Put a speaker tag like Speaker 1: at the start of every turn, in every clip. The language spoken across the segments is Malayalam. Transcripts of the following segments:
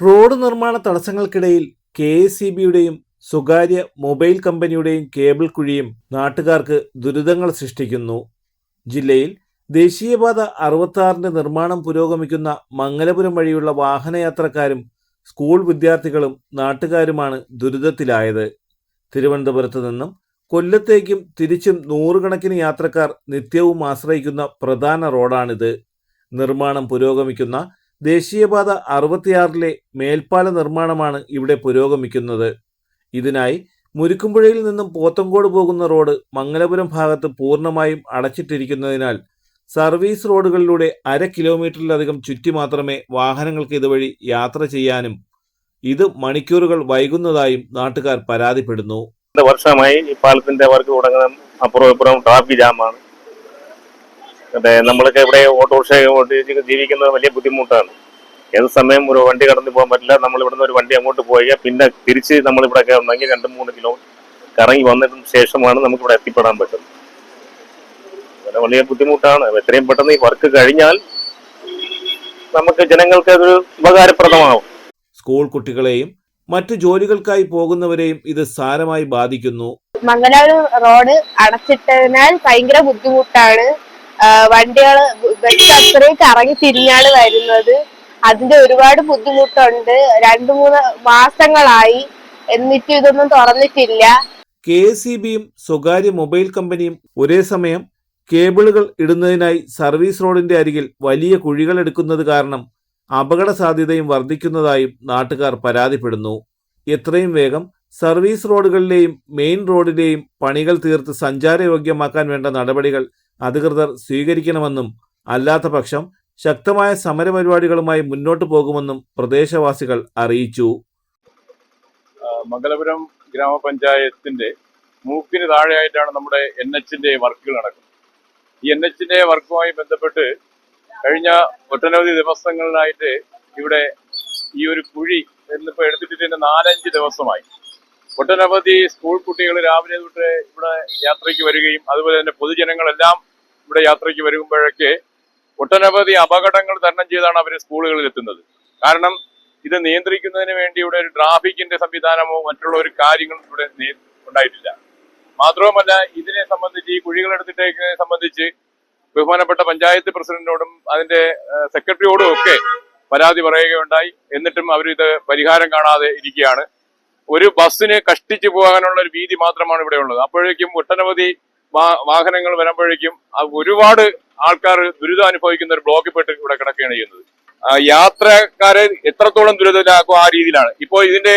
Speaker 1: റോഡ് നിർമ്മാണ തടസ്സങ്ങൾക്കിടയിൽ കെ.എസ്.ഇ.ബിയുടെയും സ്വകാര്യ മൊബൈൽ കമ്പനിയുടെയും കേബിൾ കുഴിയും നാട്ടുകാർക്ക് ദുരിതങ്ങൾ സൃഷ്ടിക്കുന്നു. ജില്ലയിൽ ദേശീയപാത 66ന്റെ നിർമ്മാണം പുരോഗമിക്കുന്ന മംഗലപുരം വഴിയുള്ള വാഹനയാത്രക്കാരും സ്കൂൾ വിദ്യാർത്ഥികളും നാട്ടുകാരുമാണ് ദുരിതത്തിലായത്. തിരുവനന്തപുരത്ത് നിന്നും കൊല്ലത്തേക്കും തിരിച്ചും നൂറുകണക്കിന് യാത്രക്കാർ നിത്യവും ആശ്രയിക്കുന്ന പ്രധാന റോഡാണിത്. നിർമ്മാണം പുരോഗമിക്കുന്ന ദേശീയപാത 66ലെ മേൽപ്പാല നിർമ്മാണമാണ് ഇവിടെ പുരോഗമിക്കുന്നത്. ഇതിനായി മുരിക്കുംപുഴയിൽ നിന്നും പോത്തങ്കോട് പോകുന്ന റോഡ് മംഗലപുരം ഭാഗത്ത് പൂർണ്ണമായും അടച്ചിട്ടിരിക്കുന്നതിനാൽ സർവീസ് റോഡുകളിലൂടെ 1/2 കിലോമീറ്ററിലധികം ചുറ്റി മാത്രമേ വാഹനങ്ങൾക്ക് ഇതുവഴി യാത്ര ചെയ്യാനും ഇത് മണിക്കൂറുകൾ വൈകുന്നതായും നാട്ടുകാർ പരാതിപ്പെടുന്നു.
Speaker 2: വർഷമായി ഈ പാലത്തിന്റെ വർക്ക് തുടങ്ങുന്ന അപ്പുറം ട്രാഫിക് ജാമാണ്. നമ്മളൊക്കെ ഇവിടെ ഓട്ടോറിക്ഷ ജീവിക്കുന്നത് വലിയ ബുദ്ധിമുട്ടാണ്. ഏത് സമയം ഒരു വണ്ടി കടന്നു പോകാൻ പറ്റില്ല. നമ്മൾ ഇവിടുന്ന് ഒരു വണ്ടി അങ്ങോട്ട് പോയി പിന്നെ തിരിച്ച് നമ്മളിവിടെ വന്നെങ്കിൽ 2-3 കിലോമീറ്റർ കറങ്ങി വന്നതിന് ശേഷമാണ് നമുക്കിവിടെ എത്തിപ്പെടാൻ പറ്റുന്നത്. വലിയ ബുദ്ധിമുട്ടാണ്. എത്രയും പെട്ടെന്ന് ഈ വർക്ക് കഴിഞ്ഞാൽ നമുക്ക് ജനങ്ങൾക്ക് അതൊരു ഉപകാരപ്രദമാവും.
Speaker 1: സ്കൂൾ കുട്ടികളെയും മറ്റു ജോലികൾക്കായി പോകുന്നവരെയും ഇത് സാരമായി ബാധിക്കുന്നു.
Speaker 3: മംഗലാപുരം റോഡ് അടച്ചിട്ടതിനാൽ ഭയങ്കര ബുദ്ധിമുട്ടാണ്. വണ്ടികള് ബസ് അത്രയും കറങ്ങി തിരിഞ്ഞാണ് വരുന്നത്. അതിന്റെ ഒരുപാട് ബുദ്ധിമുട്ടുണ്ട്. 2-3 മാസങ്ങളായി എന്നിട്ടും ഇതൊന്നും തുറന്നിട്ടില്ല.
Speaker 1: കെ.എസ്.ഇ.ബിയും സ്വകാര്യ മൊബൈൽ കമ്പനിയും ഒരേ സമയം കേബിളുകൾ ഇടുന്നതിനായി സർവീസ് റോഡിന്റെ അരികിൽ വലിയ കുഴികൾ എടുക്കുന്നത് കാരണം അപകട സാധ്യതയും വർദ്ധിക്കുന്നതായും നാട്ടുകാർ പരാതിപ്പെടുന്നു. എത്രയും വേഗം സർവീസ് റോഡുകളിലെയും മെയിൻ റോഡിലെയും പണികൾ തീർത്ത് സഞ്ചാരയോഗ്യമാക്കാൻ വേണ്ട നടപടികൾ അധികൃതർ സ്വീകരിക്കണമെന്നും അല്ലാത്ത പക്ഷം ശക്തമായ സമരപരിപാടികളുമായി മുന്നോട്ടു പോകുമെന്നും പ്രദേശവാസികൾ അറിയിച്ചു.
Speaker 4: മംഗലപുരം ഗ്രാമപഞ്ചായത്തിന്റെ മൂക്കിന് താഴെയായിട്ടാണ് നമ്മുടെ NHന്റെ വർക്കുകൾ നടക്കുന്നത്. ഈ NHന്റെ വർക്കുമായി ബന്ധപ്പെട്ട് കഴിഞ്ഞ ഒട്ടനവധി ദിവസങ്ങളിലായിട്ട് ഇവിടെ ഈ ഒരു കുഴി എന്നിപ്പോൾ എടുത്തിട്ട് 4-5 ദിവസമായി. ഒട്ടനവധി സ്കൂൾ കുട്ടികൾ രാവിലെ തൊട്ട് ഇവിടെ യാത്രയ്ക്ക് വരികയും അതുപോലെ തന്നെ പൊതുജനങ്ങളെല്ലാം ഇവിടെ യാത്രയ്ക്ക് വരുമ്പോഴൊക്കെ ഒട്ടനവധി അപകടങ്ങൾ തരണം ചെയ്താണ് അവർ സ്കൂളുകളിൽ എത്തുന്നത്. കാരണം ഇത് നിയന്ത്രിക്കുന്നതിന് വേണ്ടി ഇവിടെ ഒരു ട്രാഫിക്കിന്റെ സംവിധാനമോ മറ്റുള്ള ഒരു കാര്യങ്ങളും ഇവിടെ ഉണ്ടായിട്ടില്ല. മാത്രവുമല്ല ഇതിനെ സംബന്ധിച്ച് ഈ കുഴികൾ എടുത്തിട്ടേക്കിനെ സംബന്ധിച്ച് ബഹുമാനപ്പെട്ട പഞ്ചായത്ത് പ്രസിഡന്റിനോടും അതിന്റെ സെക്രട്ടറിയോടും ഒക്കെ പരാതി പറയുകയുണ്ടായി. എന്നിട്ടും അവരിത് പരിഹാരം കാണാതെ ഇരിക്കുകയാണ്. ഒരു ബസ്സിന് കഷ്ടിച്ചു പോകാനുള്ള ഒരു വീതി മാത്രമാണ് ഇവിടെ ഉള്ളത്. അപ്പോഴേക്കും ഒട്ടനവധി വാഹനങ്ങൾ വരുമ്പോഴേക്കും ഒരുപാട് ആൾക്കാർ ദുരിതം അനുഭവിക്കുന്ന ഒരു ബ്ലോക്കിൽ പെട്ട് ഇവിടെ കിടക്കുകയാണ് ചെയ്യുന്നത്. യാത്രക്കാരെ എത്രത്തോളം ദുരിതത്തിലാക്കും ആ രീതിയിലാണ്. ഇപ്പോൾ ഇതിന്റെ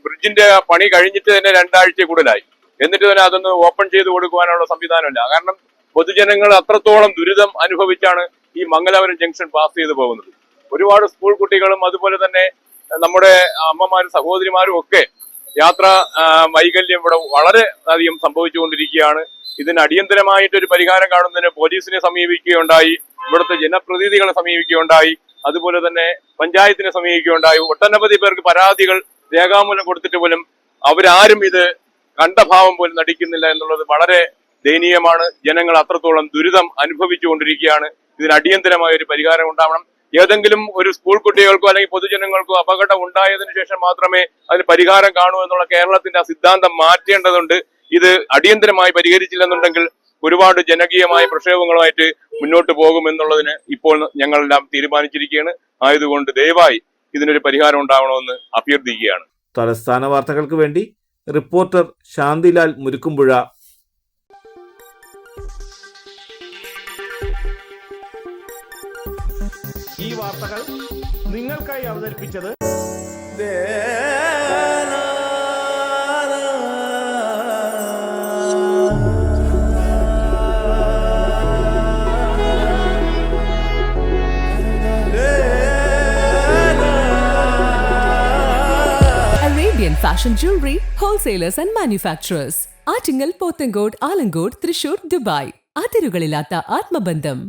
Speaker 4: ബ്രിഡ്ജിന്റെ പണി കഴിഞ്ഞിട്ട് തന്നെ 2 ആഴ്ച കൂടുതലായി. എന്നിട്ട് തന്നെ അതൊന്ന് ഓപ്പൺ ചെയ്ത് കൊടുക്കുവാനുള്ള സംവിധാനമില്ല. കാരണം പൊതുജനങ്ങൾ അത്രത്തോളം ദുരിതം അനുഭവിച്ചാണ് ഈ മംഗലാപുരം ജംഗ്ഷൻ പാസ് ചെയ്ത് പോകുന്നത്. ഒരുപാട് സ്കൂൾ കുട്ടികളും അതുപോലെ തന്നെ നമ്മുടെ അമ്മമാരും സഹോദരിമാരും ഒക്കെ യാത്ര വൈകല്യം ഇവിടെ വളരെ അധികം സംഭവിച്ചുകൊണ്ടിരിക്കുകയാണ്. ഇതിന് അടിയന്തരമായിട്ടൊരു പരിഹാരം കാണുന്നതിന് പോലീസിനെ സമീപിക്കുകയുണ്ടായി, ഇവിടുത്തെ ജനപ്രതിനിധികളെ സമീപിക്കുകയുണ്ടായി, അതുപോലെ തന്നെ പഞ്ചായത്തിനെ സമീപിക്കുകയുണ്ടായി. ഒട്ടനവധി പേർക്ക് പരാതികൾ രേഖാമൂലം കൊടുത്തിട്ട് പോലും അവരാരും ഇത് കണ്ട ഭാവം പോലും നടിക്കുന്നില്ല എന്നുള്ളത് വളരെ ദയനീയമാണ്. ജനങ്ങൾ അത്രത്തോളം ദുരിതം അനുഭവിച്ചുകൊണ്ടിരിക്കുകയാണ്. ഇതിന് അടിയന്തരമായ ഒരു പരിഹാരം ഉണ്ടാവണം. ഏതെങ്കിലും ഒരു സ്കൂൾ കുട്ടികൾക്കോ അല്ലെങ്കിൽ പൊതുജനങ്ങൾക്കോ അപകടം ഉണ്ടായതിനു ശേഷം മാത്രമേ അതിന് പരിഹാരം കാണൂ എന്നുള്ള കേരളത്തിന്റെ ആ സിദ്ധാന്തം മാറ്റേണ്ടതുണ്ട്. ഇത് അടിയന്തരമായി പരിഹരിച്ചില്ലെന്നുണ്ടെങ്കിൽ ഒരുപാട് ജനകീയമായ പ്രക്ഷോഭങ്ങളുമായിട്ട് മുന്നോട്ട് പോകുമെന്നുള്ളതിന് ഇപ്പോൾ ഞങ്ങളെല്ലാം തീരുമാനിച്ചിരിക്കുകയാണ്. ആയതുകൊണ്ട് ദയവായി ഇതിനൊരു പരിഹാരം ഉണ്ടാവണമെന്ന് അഭ്യർത്ഥിക്കുകയാണ്.
Speaker 1: തലസ്ഥാന വാർത്തകൾക്ക് വേണ്ടി റിപ്പോർട്ടർ ശാന്തിലാൽ മുരിക്കുംപുഴ.
Speaker 5: ഈ വാർത്തകൾ നിങ്ങൾക്കായി അവതരിപ്പിച്ചത്
Speaker 6: Arabian Fashion Jewelry Wholesalers and Manufacturers. Attingal, Pothencode, Alamcode, Thrissur, Dubai. അതിരുകളില്ലാത്ത ആത്മബന്ധം.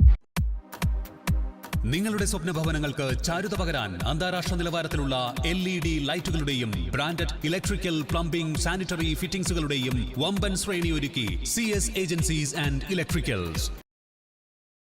Speaker 7: നിങ്ങളുടെ സ്വപ്ന ഭവനങ്ങൾക്ക് ചാരുത പകരാൻ അന്താരാഷ്ട്ര നിലവാരത്തിലുള്ള LED ലൈറ്റുകളുടെയും ബ്രാൻഡഡ് ഇലക്ട്രിക്കൽ, പ്ലംബിംഗ്, സാനിറ്ററി ഫിറ്റിംഗ്സുകളുടെയും വമ്പൻ ശ്രേണി ഒരുക്കി CS ഏജൻസീസ് ആൻഡ് ഇലക്ട്രിക്കൽസ്.